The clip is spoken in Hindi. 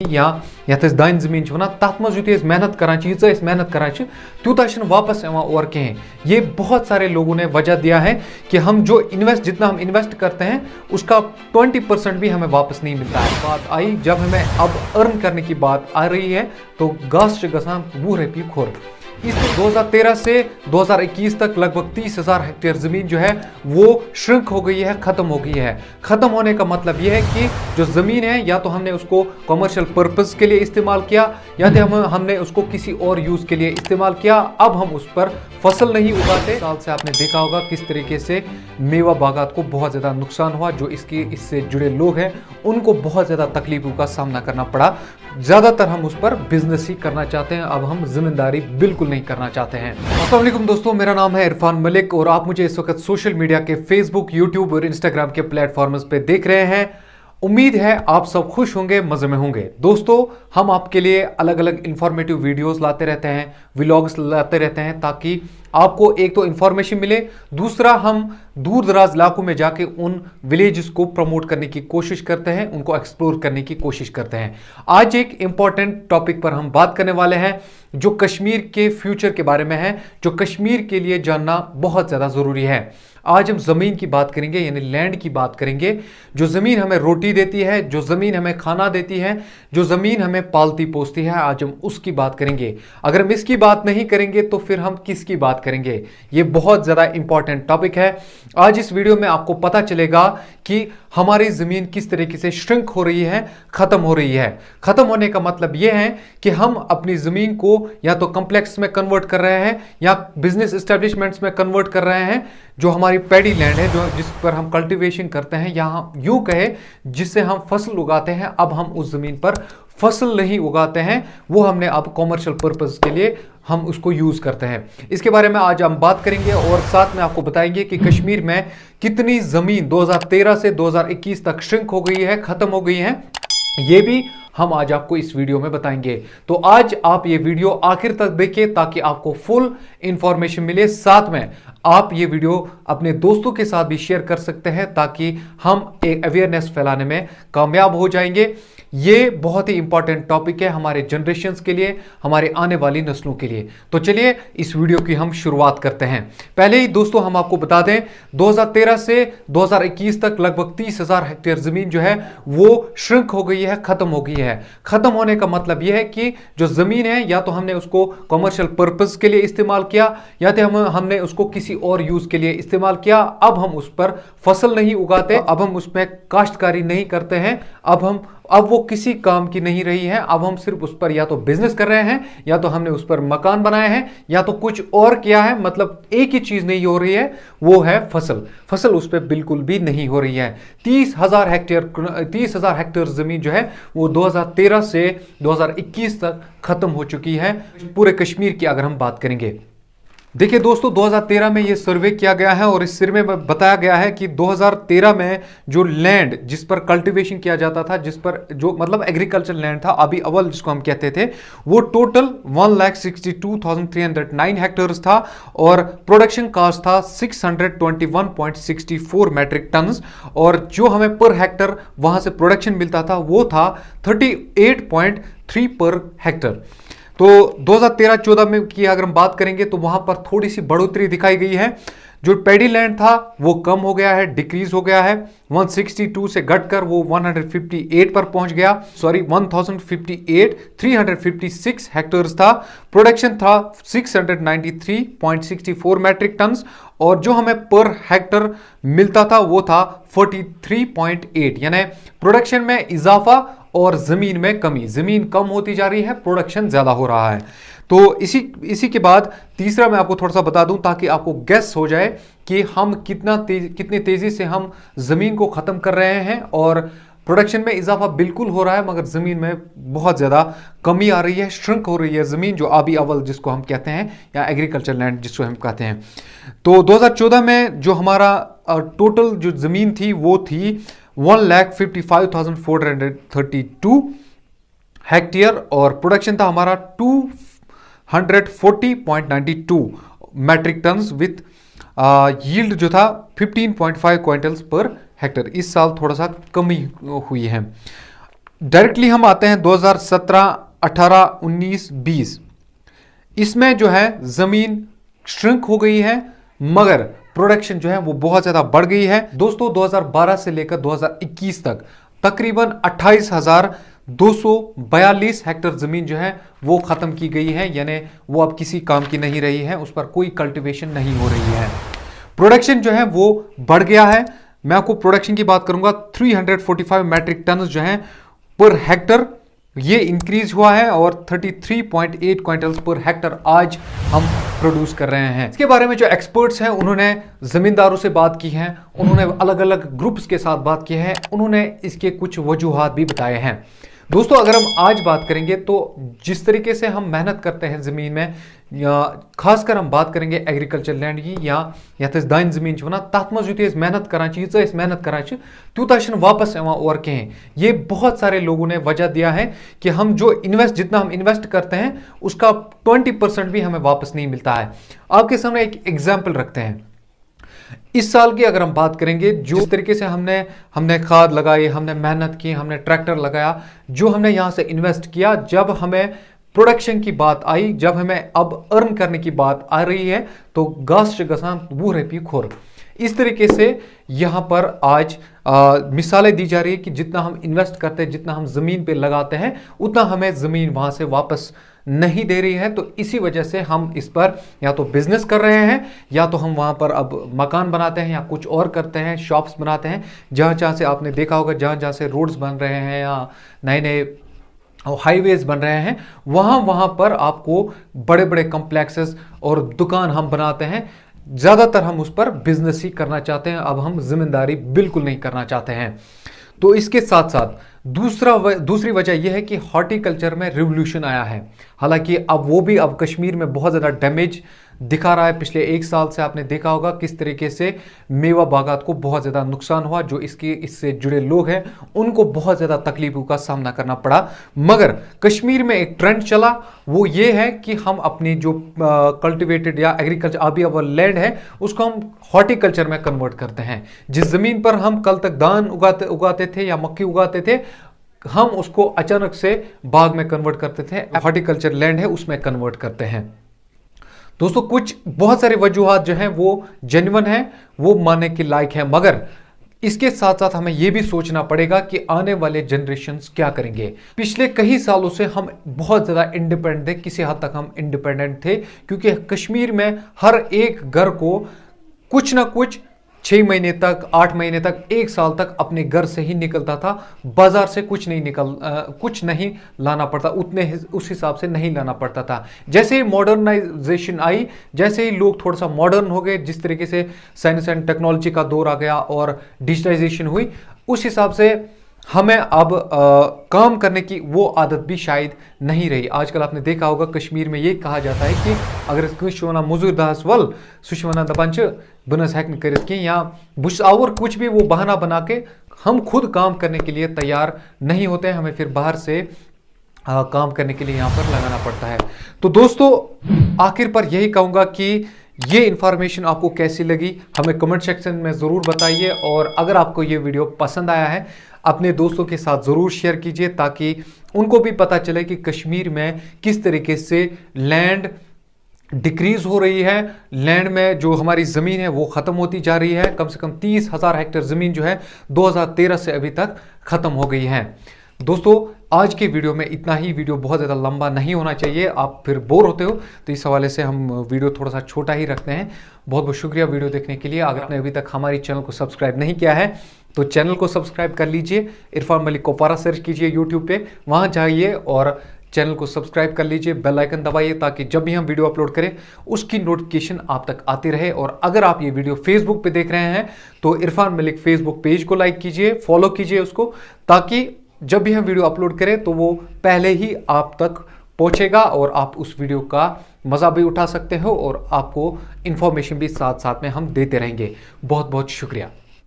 या यथ दान जमीन तथ मज युत मेहनत करान यीच मेहनत करान तूत वापस और कहें। ये बहुत सारे लोगों ने वजह दिया है कि हम जो जितना हम इन्वेस्ट करते हैं उसका 20% भी हमें वापस नहीं मिलता है। बात आई जब हमें अब अर्न करने की बात आ रही है तो गास गसान 20 रपये खोर। इस 2013 से 2021 तक लगभग 30,000 हेक्टेयर जमीन जो है वो श्रिंक हो गई है, खत्म हो गई है। खत्म होने का मतलब यह है कि जो जमीन है या तो हमने उसको कमर्शियल पर्पस के लिए इस्तेमाल किया या तो हमने उसको किसी और यूज के लिए इस्तेमाल किया। अब हम उस पर फसल नहीं उगाते। साल से आपने देखा होगा किस तरीके से मेवा बागात को बहुत ज्यादा नुकसान हुआ। जो इससे जुड़े लोग हैं उनको बहुत ज्यादा तकलीफों का सामना करना पड़ा। ज्यादातर हम उस पर बिजनेस ही करना चाहते हैं, अब हम जिम्मेदारी बिल्कुल नहीं करना चाहते हैं। अस्सलाम वालेकुम दोस्तों, मेरा नाम है इरफान मलिक और आप मुझे इस वक्त सोशल मीडिया के फेसबुक, यूट्यूब और इंस्टाग्राम के प्लेटफॉर्म्स पे देख रहे हैं। उम्मीद है आप सब खुश होंगे, मजे में होंगे। दोस्तों, हम आपके लिए अलग अलग इंफॉर्मेटिव वीडियोस लाते रहते हैं, व्लॉग्स लाते रहते हैं ताकि आपको एक तो इंफॉर्मेशन मिले, दूसरा हम दूर दराज इलाकों में जाके उन विलेजेस को प्रमोट करने की कोशिश करते हैं, उनको एक्सप्लोर करने की कोशिश करते हैं। आज एक इंपॉर्टेंट टॉपिक पर हम बात करने वाले हैं जो कश्मीर के फ्यूचर के बारे में है, जो कश्मीर के लिए जानना बहुत ज्यादा जरूरी है। आज हम जमीन की बात करेंगे, यानी लैंड की बात करेंगे। जो जमीन हमें रोटी देती है, जो जमीन हमें खाना देती है, जो जमीन हमें पालती पोसती है, आज हम उसकी बात करेंगे। अगर हम इसकी बात नहीं करेंगे तो फिर हम किसकी बात करेंगे? ये बहुत ज्यादा इंपॉर्टेंट टॉपिक है। आज इस वीडियो में आपको पता चलेगा कि हमारी जमीन किस तरीके से श्रिंक हो रही है, खत्म हो रही है। खत्म होने का मतलब यह है कि हम अपनी जमीन को या तो कॉम्प्लेक्स में कन्वर्ट कर रहे हैं या बिजनेस एस्टेब्लिशमेंट्स में कन्वर्ट कर रहे हैं। जो हमारी पैडी लैंड है, जो जिस पर हम कल्टीवेशन करते हैं, या यूं कहे जिससे हम फसल उगाते हैं, अब हम उस जमीन पर फसल नहीं उगाते हैं, वो हमने अब कॉमर्शियल पर्पस के लिए हम उसको यूज करते हैं। इसके बारे में आज हम बात करेंगे और साथ में आपको बताएंगे कि कश्मीर में कितनी जमीन 2013 से 2021 तक श्रिंक हो गई है, खत्म हो गई है, ये भी हम आज आपको इस वीडियो में बताएंगे। तो आज आप ये वीडियो आखिर तक देखिए ताकि आपको फुल इंफॉर्मेशन मिले। साथ में आप ये वीडियो अपने दोस्तों के साथ भी शेयर कर सकते हैं ताकि हम एक अवेयरनेस फैलाने में कामयाब हो जाएंगे। ये बहुत ही इंपॉर्टेंट टॉपिक है हमारे जनरेशन्स के लिए, हमारे आने वाली नस्लों के लिए। तो चलिए इस वीडियो की हम शुरुआत करते हैं। पहले ही दोस्तों हम आपको बता दें 2013 से 2021 तक लगभग 30,000 हेक्टेयर जमीन जो है वो श्रिंक हो गई है, खत्म हो गई है। खत्म होने का मतलब यह है कि जो जमीन है या तो हमने उसको कमर्शियल पर्पस के लिए इस्तेमाल किया या तो हमने उसको किसी और यूज के लिए इस्तेमाल किया। अब हम उस पर फसल नहीं उगाते, अब हम उसमें काश्तकारी नहीं करते हैं, अब वो किसी काम की नहीं रही है। अब हम सिर्फ उस पर या तो बिजनेस कर रहे हैं या तो हमने उस पर मकान बनाए हैं या तो कुछ और किया है। मतलब एक ही चीज नहीं हो रही है, वो है फसल उस पर बिल्कुल भी नहीं हो रही है। 30,000 हेक्टेयर जमीन जो है वो 2013 से 2021 तक खत्म हो चुकी है पूरे कश्मीर की अगर हम बात करेंगे। देखिए दोस्तों, 2013 में ये सर्वे किया गया है और इस सर्वे में बताया गया है कि 2013 में जो लैंड जिस पर कल्टीवेशन किया जाता था, जिस पर जो मतलब एग्रीकल्चर लैंड था, अभी अव्वल जिसको हम कहते थे, वो टोटल 1,62,309 हेक्टेयर्स था और प्रोडक्शन कास्ट था 621.64 मैट्रिक टन और जो हमें पर हेक्टर वहां से प्रोडक्शन मिलता था वो था 38.3 पर हेक्टर। तो 2013-14 में की अगर हम बात करेंगे तो वहां पर थोड़ी सी बढ़ोतरी दिखाई गई है। जो पैडी लैंड था वो कम हो गया है, डिक्रीज हो गया है। 162 से घटकर वो 158 पर पहुंच गया, 356 हेक्टेयर्स था। प्रोडक्शन था 693.64 मैट्रिक टन और जो हमें पर हेक्टर मिलता था वो था 43.8। यानी प्रोडक्शन में इजाफा और जमीन में कमी, जमीन कम होती जा रही है, प्रोडक्शन ज्यादा हो रहा है। तो इसी के बाद तीसरा मैं आपको थोड़ा सा बता दूं ताकि आपको गैस हो जाए कि हम कितनी तेजी से हम जमीन को खत्म कर रहे हैं और प्रोडक्शन में इजाफा बिल्कुल हो रहा है मगर जमीन में बहुत ज्यादा कमी आ रही है, श्रिंक हो रही है जमीन, जो आबी अव्वल जिसको हम कहते हैं या एग्रीकल्चर लैंड जिसको हम कहते हैं। तो 2014 में जो हमारा टोटल जो जमीन थी वो थी 1,55,432 हेक्टेयर और प्रोडक्शन था हमारा 240.92 मैट्रिक टन विथ यील्ड जो था 15.5 क्विंटल्स पर हेक्टेयर। इस साल थोड़ा सा कमी हुई है। डायरेक्टली हम आते हैं 2017, 18, 19, 20। इसमें जो है जमीन श्रिंक हो गई है, मगर प्रोडक्शन जो है वो बहुत ज्यादा बढ़ गई है। दोस्तों 2012 से लेकर 2021 तक तकरीबन 28,242 हेक्टेयर जमीन जो है वो खत्म की गई है, यानी वो अब किसी काम की नहीं रही है, उस पर कोई कल्टीवेशन नहीं हो रही है। प्रोडक्शन जो है वो बढ़ गया है। मैं आपको प्रोडक्शन की बात करूंगा, 345 मैट्रिक टन जो है पर हेक्टर ये इंक्रीज हुआ है और 33.8 क्विंटल्स पर हेक्टर आज हम प्रोड्यूस कर रहे हैं। इसके बारे में जो एक्सपर्ट्स हैं उन्होंने जमींदारों से बात की है, उन्होंने अलग अलग ग्रुप्स के साथ बात की है, उन्होंने इसके कुछ वजूहात भी बताए हैं। दोस्तों अगर हम आज बात करेंगे तो जिस तरीके से हम मेहनत करते हैं ज़मीन में, या खासकर हम बात करेंगे एग्रीकल्चर लैंड की या दाइन ज़मीन वन तथ मज मेहनत करान मेहनत करान तूत वापस और कहें। ये बहुत सारे लोगों ने वजह दिया है कि हम जो जितना हम इन्वेस्ट करते हैं उसका 20% भी हमें वापस नहीं मिलता है। आपके सामने एक एग्जाम्पल रखते हैं। इस साल की अगर हम बात करेंगे, जो इस तरीके से हमने खाद लगाई, हमने मेहनत की, हमने ट्रैक्टर लगाया, जो हमने यहां से इन्वेस्ट किया, जब हमें प्रोडक्शन की बात आई, जब हमें अब अर्न करने की बात आ रही है तो गास्ट गसान वो रही खोर। इस तरीके से यहां पर आज मिसालें दी जा रही है कि जितना हम इन्वेस्ट करते हैं, जितना हम जमीन पे लगाते हैं, उतना हमें जमीन वहां से वापस नहीं दे रही है। तो इसी वजह से हम इस पर या तो बिजनेस कर रहे हैं, या तो हम वहां पर अब मकान बनाते हैं या कुछ और करते हैं, शॉप्स बनाते हैं। जहां जहां से आपने देखा होगा, जहां जहां से रोड्स बन रहे हैं या नए नए हाईवेज बन रहे हैं, वहां पर आपको बड़े बड़े कॉम्प्लेक्सेस और दुकान हम बनाते हैं। ज्यादातर हम उस पर बिजनेस ही करना चाहते हैं, अब हम जिम्मेदारी बिल्कुल नहीं करना चाहते हैं। तो इसके साथ साथ दूसरी वजह यह है कि हॉर्टिकल्चर में रिवोल्यूशन आया है। हालांकि अब कश्मीर में बहुत ज़्यादा डैमेज दिखा रहा है। पिछले एक साल से आपने देखा होगा किस तरीके से मेवा बागात को बहुत ज़्यादा नुकसान हुआ। जो इससे जुड़े लोग हैं उनको बहुत ज़्यादा तकलीफों का सामना करना पड़ा। मगर कश्मीर में एक ट्रेंड चला, वो ये है कि हम अपनी जो कल्टिवेटेड या एग्रीकल्चर अवेलेबल लैंड है उसको हम हॉर्टिकल्चर में कन्वर्ट करते हैं। जिस ज़मीन पर हम कल तक धान उगाते थे या मक्की उगाते थे, हम उसको अचानक से बाग में कन्वर्ट करते थे, हॉर्टिकल्चर लैंड है उसमें कन्वर्ट करते हैं। दोस्तों कुछ बहुत सारे वजूहात जो हैं वो जेन्युइन हैं, वो मानने के लायक हैं, मगर इसके साथ साथ हमें यह भी सोचना पड़ेगा कि आने वाले जनरेशन्स क्या करेंगे। पिछले कई सालों से हम बहुत ज़्यादा इंडिपेंडेंट थे, किसी हद तक हम इंडिपेंडेंट थे, क्योंकि कश्मीर में हर एक घर को कुछ ना कुछ 6 महीने तक, 8 महीने तक, 1 साल तक अपने घर से ही निकलता था। बाजार से कुछ नहीं लाना पड़ता, उस हिसाब से नहीं लाना पड़ता था। जैसे ही मॉडर्नाइजेशन आई, जैसे ही लोग थोड़ा सा मॉडर्न हो गए, जिस तरीके से साइंस एंड टेक्नोलॉजी का दौर आ गया और डिजिटाइजेशन हुई, उस हिसाब से हमें अब काम करने की वो आदत भी शायद नहीं रही। आजकल आपने देखा होगा कश्मीर में ये कहा जाता है कि अगर वना मजूर दहस वल सु वन दपान बनस हेक कर, या बुश आवर कुछ भी वो बहाना बना के हम खुद काम करने के लिए तैयार नहीं होते हैं, हमें फिर बाहर से काम करने के लिए यहाँ पर लगाना पड़ता है। तो दोस्तों आखिर पर यही कहूँगा कि ये इन्फॉर्मेशन आपको कैसी लगी हमें कमेंट सेक्शन में ज़रूर बताइए, और अगर आपको ये वीडियो पसंद आया है अपने दोस्तों के साथ ज़रूर शेयर कीजिए, ताकि उनको भी पता चले कि कश्मीर में किस तरीके से लैंड डिक्रीज हो रही है, लैंड में जो हमारी ज़मीन है वो ख़त्म होती जा रही है। कम से कम 30,000 हेक्टेयर ज़मीन जो है 2013 से अभी तक ख़त्म हो गई है। दोस्तों आज के वीडियो में इतना ही। वीडियो बहुत ज़्यादा लंबा नहीं होना चाहिए, आप फिर बोर होते हो, तो इस हवाले से हम वीडियो थोड़ा सा छोटा ही रखते हैं। बहुत बहुत शुक्रिया वीडियो देखने के लिए। अगर आपने अभी तक हमारी चैनल को सब्सक्राइब नहीं किया है तो चैनल को सब्सक्राइब कर लीजिए। इरफान मलिक कुपवारा सर्च कीजिए यूट्यूब पे, वहाँ जाइए और चैनल को सब्सक्राइब कर लीजिए, बेल आइकन दबाइए, ताकि जब भी हम वीडियो अपलोड करें उसकी नोटिफिकेशन आप तक आती रहे। और अगर आप ये वीडियो फेसबुक पे देख रहे हैं तो इरफान मलिक फेसबुक पेज को लाइक कीजिए, फॉलो कीजिए उसको, ताकि जब भी हम वीडियो अपलोड करें तो वो पहले ही आप तक पहुंचेगा और आप उस वीडियो का मज़ा भी उठा सकते हो, और आपको इन्फॉर्मेशन भी साथ साथ में हम देते रहेंगे। बहुत बहुत शुक्रिया।